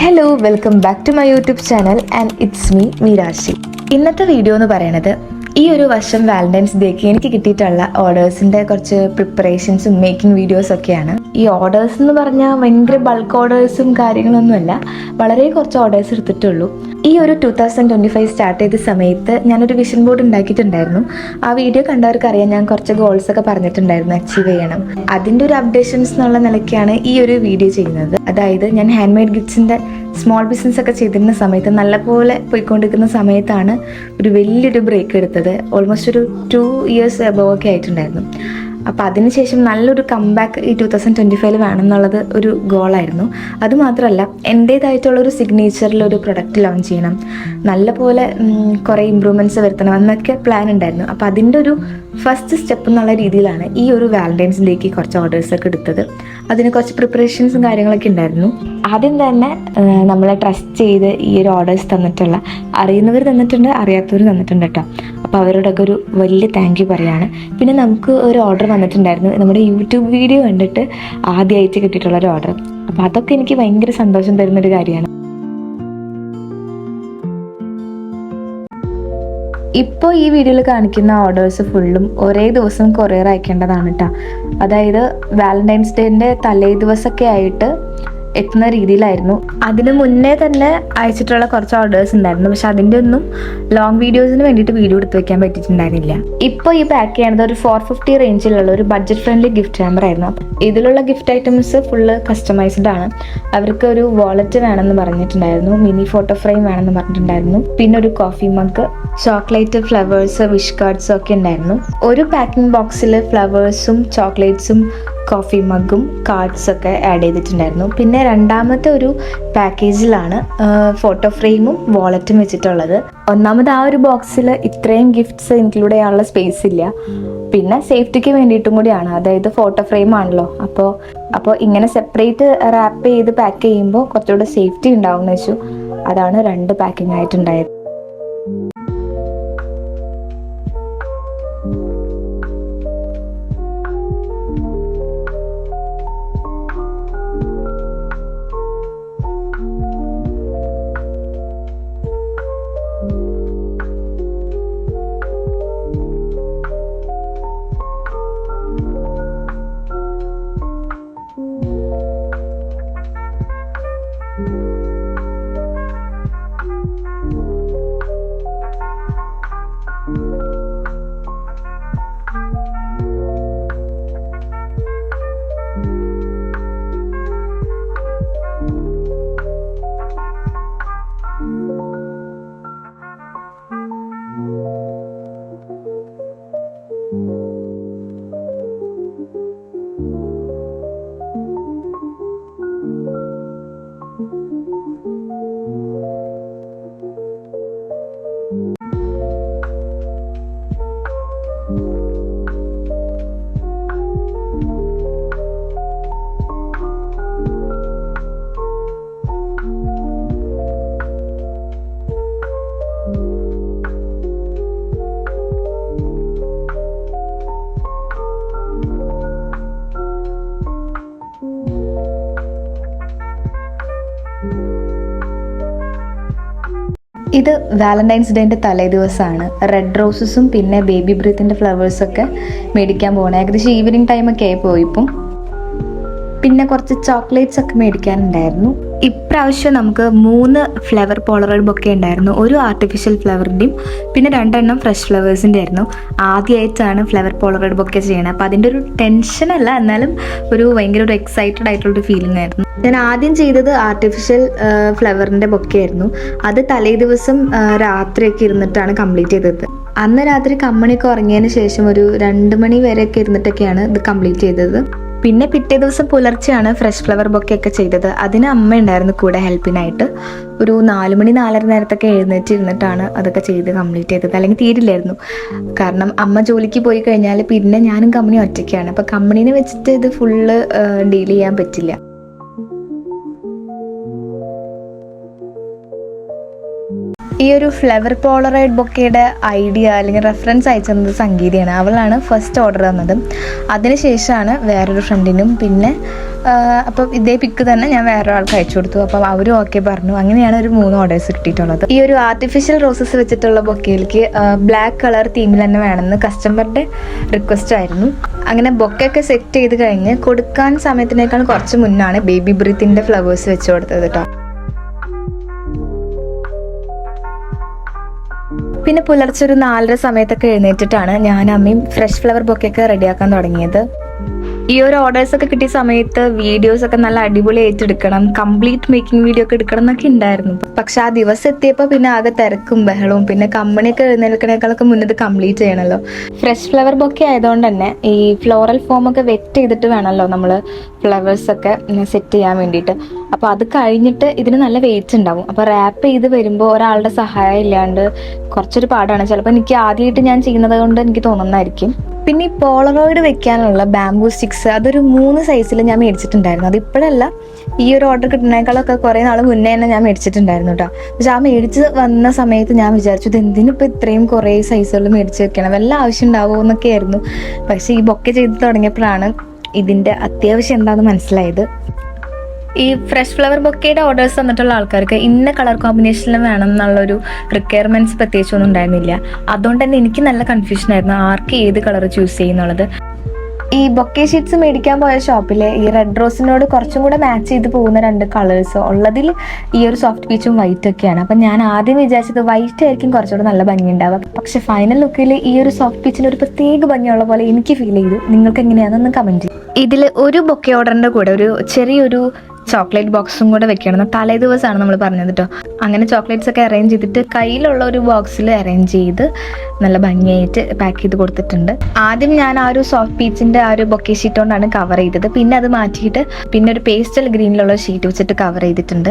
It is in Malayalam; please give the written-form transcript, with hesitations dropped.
Hello, welcome back to my YouTube channel and it's me Meerashi. ഇന്നത്തെ വീഡിയോ എന്ന് പറയുന്നത് ഈ ഒരു വർഷം വാലന്റൈൻസ് ഡേക്ക് എനിക്ക് കിട്ടിയിട്ടുള്ള ഓർഡേഴ്സിൻ്റെ കുറച്ച് പ്രിപ്പറേഷൻസും മേക്കിംഗ് വീഡിയോസ് ഒക്കെയാണ്. ഈ ഓർഡേഴ്സ് എന്ന് പറഞ്ഞാൽ ഭയങ്കര ബൾക്ക് ഓർഡേഴ്സും കാര്യങ്ങളൊന്നുമല്ല, വളരെ കുറച്ച് ഓർഡേഴ്സ് എടുത്തിട്ടുള്ളൂ. ഈ ഒരു 2025 സ്റ്റാർട്ട് ചെയ്ത സമയത്ത് ഞാനൊരു വിഷൻ ബോർഡ് ഉണ്ടാക്കിയിട്ടുണ്ടായിരുന്നു. ആ വീഡിയോ കണ്ടവർക്ക് അറിയാം, ഞാൻ കുറച്ച് ഗോൾസ് ഒക്കെ പറഞ്ഞിട്ടുണ്ടായിരുന്നു അച്ചീവ് ചെയ്യണം. അതിൻ്റെ ഒരു അപ്ഡേഷൻസ് എന്നുള്ള നിലയ്ക്കാണ് ഈ ഒരു വീഡിയോ ചെയ്യുന്നത്. അതായത് ഞാൻ ഹാൻഡ് മെയ്ഡ് ഗിഫ്റ്റ്സിൻ്റെ സ്മോൾ ബിസിനസ് ഒക്കെ ചെയ്തിരുന്ന സമയത്ത്, നല്ലപോലെ പോയിക്കൊണ്ടിരിക്കുന്ന സമയത്താണ് ഒരു വലിയൊരു ബ്രേക്ക് എടുത്തത്. ഓൾമോസ്റ്റ് ഒരു 2 ഇയേഴ്സ് എബോവ് ഒക്കെ ആയിട്ടുണ്ടായിരുന്നു. അപ്പോൾ അതിനുശേഷം നല്ലൊരു കംബാക്ക് ഈ 2025 വേണമെന്നുള്ളത് ഒരു ഗോളായിരുന്നു. അതുമാത്രമല്ല, എൻ്റേതായിട്ടുള്ളൊരു സിഗ്നേച്ചറിലൊരു പ്രൊഡക്റ്റ് ലോഞ്ച് ചെയ്യണം, നല്ലപോലെ കുറേ ഇമ്പ്രൂവ്മെൻറ്റ്സ് വരുത്തണം എന്നൊക്കെ പ്ലാൻ ഉണ്ടായിരുന്നു. അപ്പോൾ അതിൻ്റെ ഒരു ഫസ്റ്റ് സ്റ്റെപ്പ് എന്നുള്ള രീതിയിലാണ് ഈ ഒരു വാലന്റൈൻസ് ഡേക്ക് കുറച്ച് ഓർഡേഴ്സൊക്കെ എടുത്തത്. അതിന് കുറച്ച് പ്രിപ്പറേഷൻസും കാര്യങ്ങളൊക്കെ ഉണ്ടായിരുന്നു. ആദ്യം തന്നെ നമ്മളെ ട്രസ്റ്റ് ചെയ്ത് ഈ ഒരു ഓർഡേഴ്സ് തന്നിട്ടുള്ള, അറിയുന്നവർ തന്നിട്ടുണ്ട്, അറിയാത്തവർ തന്നിട്ടുണ്ട് കേട്ടോ. അപ്പോൾ അവരോടൊക്കെ ഒരു വലിയ താങ്ക് യു പറയാണ്. പിന്നെ നമുക്ക് ഒരു ഓർഡർ വന്നിട്ടുണ്ടായിരുന്നു, നമ്മുടെ യൂട്യൂബ് വീഡിയോ കണ്ടിട്ട് ആദ്യമായിട്ട് കിട്ടിയിട്ടുള്ളൊരു ഓർഡർ. അപ്പോൾ അതൊക്കെ എനിക്ക് ഭയങ്കര സന്തോഷം തരുന്നൊരു കാര്യമാണ്. ഇപ്പോൾ ഈ വീഡിയോയിൽ കാണിക്കുന്ന ഓർഡേഴ്സ് ഫുള്ളും ഒരേ ദിവസം കൊറിയർ അയക്കേണ്ടതാണ് കേട്ടോ. അതായത് വാലന്റൈൻസ് ഡേൻ്റെ തലേ ദിവസമൊക്കെ ആയിട്ട് എത്തുന്ന രീതിയിലായിരുന്നു. അതിന് മുന്നേ തന്നെ അയച്ചിട്ടുള്ള കുറച്ച് ഓർഡേഴ്സ് ഉണ്ടായിരുന്നു, പക്ഷെ അതിൻ്റെ ഒന്നും ലോങ് വീഡിയോസിന് വേണ്ടിയിട്ട് വീഡിയോ എടുത്ത് വെക്കാൻ പറ്റിയിട്ടുണ്ടായിരുന്നില്ല. ഇപ്പോൾ ഈ പാക്ക് ചെയ്യണത് ഒരു 450 റേഞ്ചിലുള്ള ഒരു ബഡ്ജറ്റ് ഫ്രണ്ട്ലി ഗിഫ്റ്റ് ഹാമ്പർ ആയിരുന്നു. ഇതിലുള്ള ഗിഫ്റ്റ് ഐറ്റംസ് ഫുള്ള് കസ്റ്റമൈസ്ഡ് ആണ്. അവർക്ക് ഒരു വാലറ്റ് വേണമെന്ന് പറഞ്ഞിട്ടുണ്ടായിരുന്നു, മിനി ഫോട്ടോ ഫ്രെയിം വേണമെന്ന് പറഞ്ഞിട്ടുണ്ടായിരുന്നു, പിന്നെ ഒരു coffee mug, chocolate, flowers, wish കാർഡ്സും ഒക്കെ ഉണ്ടായിരുന്നു. ഒരു പാക്കിംഗ് ബോക്സിൽ ഫ്ലവേഴ്സും ചോക്ലേറ്റ്സും കോഫി മഗ്ഗും കാർഡ്സൊക്കെ ആഡ് ചെയ്തിട്ടുണ്ടായിരുന്നു. പിന്നെ രണ്ടാമത്തെ ഒരു പാക്കേജിലാണ് ഫോട്ടോ ഫ്രെയിമും വാലറ്റും വെച്ചിട്ടുള്ളത്. ഒന്നാമത് ആ ഒരു ബോക്സിൽ ഇത്രയും ഗിഫ്റ്റ്സ് ഇൻക്ലൂഡ് ചെയ്യാനുള്ള സ്പേസ് ഇല്ല. പിന്നെ സേഫ്റ്റിക്ക് വേണ്ടിയിട്ടും കൂടിയാണ്, അതായത് ഫോട്ടോ ഫ്രെയിം ആണല്ലോ. അപ്പോൾ ഇങ്ങനെ സെപ്പറേറ്റ് റാപ്പ് ചെയ്ത് പാക്ക് ചെയ്യുമ്പോൾ കുറച്ചുകൂടെ സേഫ്റ്റി ഉണ്ടാവും എന്ന് വെച്ചു. അതാണ് 2 പാക്കിംഗ് ആയിട്ടുണ്ടായത്. ഇത് വാലന്റൈൻസ് ഡേൻ്റെ തലേ ദിവസമാണ്. റെഡ് റോസസും പിന്നെ ബേബി ബ്രീത്തിൻ്റെ ഫ്ലവേഴ്സൊക്കെ മേടിക്കാൻ പോകണം. ഏകദേശം ഈവനിങ് ടൈമൊക്കെ ആയി പോയിപ്പം. പിന്നെ കുറച്ച് ചോക്ലേറ്റ്സ് ഒക്കെ മേടിക്കാനുണ്ടായിരുന്നു. ഇപ്രാവശ്യം നമുക്ക് 3 ഫ്ലവർ പോളറോയിഡ് ബൊക്കെ ഉണ്ടായിരുന്നു. ഒരു ആർട്ടിഫിഷ്യൽ ഫ്ലവറിൻ്റെയും പിന്നെ 2 എണ്ണം ഫ്രഷ് ഫ്ലവേഴ്സിൻ്റെ ആയിരുന്നു. ആദ്യമായിട്ടാണ് ഫ്ലവർ പോളറോയിഡ് ബൊക്കെ ചെയ്യണത്. അപ്പോൾ അതിൻ്റെ ഒരു ടെൻഷനല്ല, എന്നാലും ഭയങ്കര ഒരു എക്സൈറ്റഡ് ആയിട്ടുള്ളൊരു ഫീലിംഗ് ആയിരുന്നു. ഞാൻ ആദ്യം ചെയ്തത് ആർട്ടിഫിഷ്യൽ ഫ്ലവറിൻ്റെ ബൊക്കെ ആയിരുന്നു. അത് തലേ ദിവസം രാത്രിയൊക്കെ ഇരുന്നിട്ടാണ് കംപ്ലീറ്റ് ചെയ്തത്. അന്ന് രാത്രി കമ്മണിയൊക്കെ ഉറങ്ങിയതിന് ശേഷം ഒരു 2 മണി വരെയൊക്കെ ഇരുന്നിട്ടൊക്കെയാണ് ഇത് കംപ്ലീറ്റ് ചെയ്തത്. പിന്നെ പിറ്റേ ദിവസം പുലർച്ചെയാണ് ഫ്രഷ് ഫ്ലവർ ബൊക്കെ ഒക്കെ ചെയ്തത്. അതിന് അമ്മ ഉണ്ടായിരുന്നു കൂടെ ഹെൽപ്പിനായിട്ട്. ഒരു 4 മണി 4:30 നേരത്തൊക്കെ ഇരുന്നിട്ടാണ് അതൊക്കെ ചെയ്ത് കംപ്ലീറ്റ് ചെയ്തത്. അല്ലെങ്കിൽ തീരില്ലായിരുന്നു, കാരണം അമ്മ ജോലിക്ക് പോയി കഴിഞ്ഞാൽ പിന്നെ ഞാനും കമ്പനി ഒറ്റയ്ക്കാണ്. അപ്പോൾ കമ്പനീനെ വെച്ചിട്ട് ഇത് ഫുള്ള് ഡീൽ ചെയ്യാൻ പറ്റില്ല. ഈ ഒരു ഫ്ലവർ പോളറൈഡ് ബൊക്കയുടെ ഐഡിയ അല്ലെങ്കിൽ റെഫറൻസ് അയച്ചു തന്നത് സംഗീതയാണ്. അവളാണ് ഫസ്റ്റ് ഓർഡർ തന്നത്. അതിനുശേഷമാണ് വേറൊരു ഫ്രണ്ടിനും, പിന്നെ അപ്പം ഇതേ പിക്ക് തന്നെ ഞാൻ വേറൊരാൾക്ക് അയച്ചു കൊടുത്തു. അപ്പം അവരും ഓക്കെ പറഞ്ഞു. അങ്ങനെയാണ് ഒരു 3 ഓർഡേഴ്സ് കിട്ടിയിട്ടുള്ളത്. ഈ ഒരു ആർട്ടിഫിഷ്യൽ റോസസ് വെച്ചിട്ടുള്ള ബൊക്കയിലേക്ക് ബ്ലാക്ക് കളർ തീമിൽ തന്നെ വേണമെന്ന് കസ്റ്റമറുടെ റിക്വസ്റ്റ് ആയിരുന്നു. അങ്ങനെ ബൊക്കൊക്കെ സെറ്റ് ചെയ്ത് കഴിഞ്ഞ് കൊടുക്കാൻ സമയത്തിനേക്കാൾ കുറച്ച് മുന്നാണ് ബേബി ബ്രീത്തിൻ്റെ ഫ്ലവേഴ്സ് വെച്ച് കൊടുത്തത് കേട്ടോ. പിന്നെ പുലർച്ചെ ഒരു 4:30 സമയത്തൊക്കെ എഴുന്നേറ്റിട്ടാണ് ഞാൻ അമ്മയും ഫ്രഷ് ഫ്ലവർ ബൊക്കെയൊക്കെ റെഡിയാക്കാൻ തുടങ്ങിയത്. ഈ ഒരു ഓർഡേഴ്സ് ഒക്കെ കിട്ടിയ സമയത്ത് വീഡിയോസ് ഒക്കെ നല്ല അടിപൊളി ഏറ്റെടുക്കണം, കംപ്ലീറ്റ് മേക്കിംഗ് വീഡിയോ ഒക്കെ എടുക്കണം എന്നൊക്കെ ഉണ്ടായിരുന്നു. പക്ഷെ ആ ദിവസം എത്തിയപ്പോൾ പിന്നെ ആകെ തിരക്കും ബഹളവും, പിന്നെ കമ്പനിയൊക്കെ എഴുന്നേൽക്കണേക്കാളൊക്കെ മുന്നത് കംപ്ലീറ്റ് ചെയ്യണമല്ലോ. ഫ്രഷ് ഫ്ലവർ ബൊക്കെ ആയതുകൊണ്ട് തന്നെ ഈ ഫ്ലോറൽ ഫോം ഒക്കെ വെറ്റ് ചെയ്തിട്ട് വേണമല്ലോ നമ്മൾ ഫ്ലവേഴ്സ് ഒക്കെ സെറ്റ് ചെയ്യാൻ വേണ്ടിയിട്ട്. അപ്പോൾ അത് കഴിഞ്ഞിട്ട് ഇതിന് നല്ല വെയിറ്റ് ഉണ്ടാവും. അപ്പോൾ റാപ്പ് ചെയ്ത് വരുമ്പോൾ ഒരാളുടെ സഹായം ഇല്ലാണ്ട് കുറച്ചൊരു പാടാണ്. ചിലപ്പോൾ എനിക്ക് ആദ്യമായിട്ട് ഞാൻ ചെയ്യുന്നത് കൊണ്ട് എനിക്ക് തോന്നുന്നതായിരിക്കും. പിന്നെ ഈ പോളറോയിഡ് വെക്കാനുള്ള ബാംബൂ സ്റ്റിക്സ് അതൊരു 3 സൈസിൽ ഞാൻ മേടിച്ചിട്ടുണ്ടായിരുന്നു. അത് ഇപ്പോഴല്ല, ഈ ഒരു ഓർഡർ കിട്ടുന്നതിനേക്കാളൊക്കെ കുറേ നാൾ മുന്നേ തന്നെ ഞാൻ മേടിച്ചിട്ടുണ്ടായിരുന്നു കേട്ടോ. പക്ഷെ ആ മേടിച്ച് വന്ന സമയത്ത് ഞാൻ വിചാരിച്ചു ഇത് എന്തിനിപ്പോൾ ഇത്രയും കുറേ സൈസുകൾ മേടിച്ച് വെക്കണം, വല്ല ആവശ്യം ഉണ്ടാവുമോ എന്നൊക്കെ ആയിരുന്നു. പക്ഷേ ഈ ബൊക്കെ ചെയ്ത് തുടങ്ങിയപ്പോഴാണ് ഇതിൻ്റെ അത്യാവശ്യം എന്താണെന്ന് മനസ്സിലായത്. ഈ ഫ്രഷ് ഫ്ലവർ ബൊക്കയുടെ ഓർഡേഴ്സ് തന്നിട്ടുള്ള ആൾക്കാർക്ക് ഇന്ന കളർ കോമ്പിനേഷനിൽ വേണം എന്നുള്ളൊരു റിക്വയർമെൻറ്റ്സ് പ്രത്യേകിച്ചൊന്നും ഉണ്ടായിരുന്നില്ല. അതുകൊണ്ട് തന്നെ എനിക്ക് നല്ല കൺഫ്യൂഷൻ ആയിരുന്നു ആർക്ക് ഏത് കളർ ചൂസ് ചെയ്യുന്നുള്ളത്. ഈ ബൊക്കെ ഷീറ്റ്സ് മേടിക്കാൻ പോയ ഷോപ്പിൽ ഈ റെഡ് റോസിനോട് കുറച്ചും കൂടെ മാച്ച് ചെയ്ത് പോകുന്ന 2 കളേഴ്സ് ഉള്ളതിൽ ഈ ഒരു സോഫ്റ്റ് പീച്ചും വൈറ്റ് ഒക്കെയാണ്. അപ്പം ഞാൻ ആദ്യം വിചാരിച്ചത് വൈറ്റ് ആയിരിക്കും കുറച്ചുകൂടെ നല്ല ഭംഗി ഉണ്ടാവുക. പക്ഷെ ഫൈനൽ ലുക്കിൽ ഈ ഒരു സോഫ്റ്റ് പീച്ചിന് ഒരു പ്രത്യേക ഭംഗിയുള്ള പോലെ എനിക്ക് ഫീൽ ചെയ്തു. നിങ്ങൾക്ക് എങ്ങനെയാണെന്ന് കമൻറ്റ് ചെയ്യും. ഇതിൽ ഒരു ബൊക്കെ ഓർഡറിൻ്റെ കൂടെ ഒരു ചെറിയൊരു ചോക്ലേറ്റ് ബോക്സും കൂടെ വെക്കണം. തലേ ദിവസമാണ് നമ്മൾ പറഞ്ഞത് കേട്ടോ. അങ്ങനെ ചോക്ലേറ്റ്സ് ഒക്കെ അറേഞ്ച് ചെയ്തിട്ട് കയ്യിലുള്ള ഒരു ബോക്സിൽ അറേഞ്ച് ചെയ്ത് നല്ല ഭംഗിയായിട്ട് പാക്ക് ചെയ്ത് കൊടുത്തിട്ടുണ്ട്. ആദ്യം ഞാൻ ആ ഒരു സോഫ്റ്റ് പീച്ചിൻ്റെ ആ ഒരു ബൊക്കെ ഷീറ്റ് കൊണ്ടാണ് കവർ ചെയ്തത്. പിന്നെ അത് മാറ്റിയിട്ട് പിന്നെ ഒരു പേസ്റ്റൽ ഗ്രീനിലുള്ള ഷീറ്റ് വെച്ചിട്ട് കവർ ചെയ്തിട്ടുണ്ട്.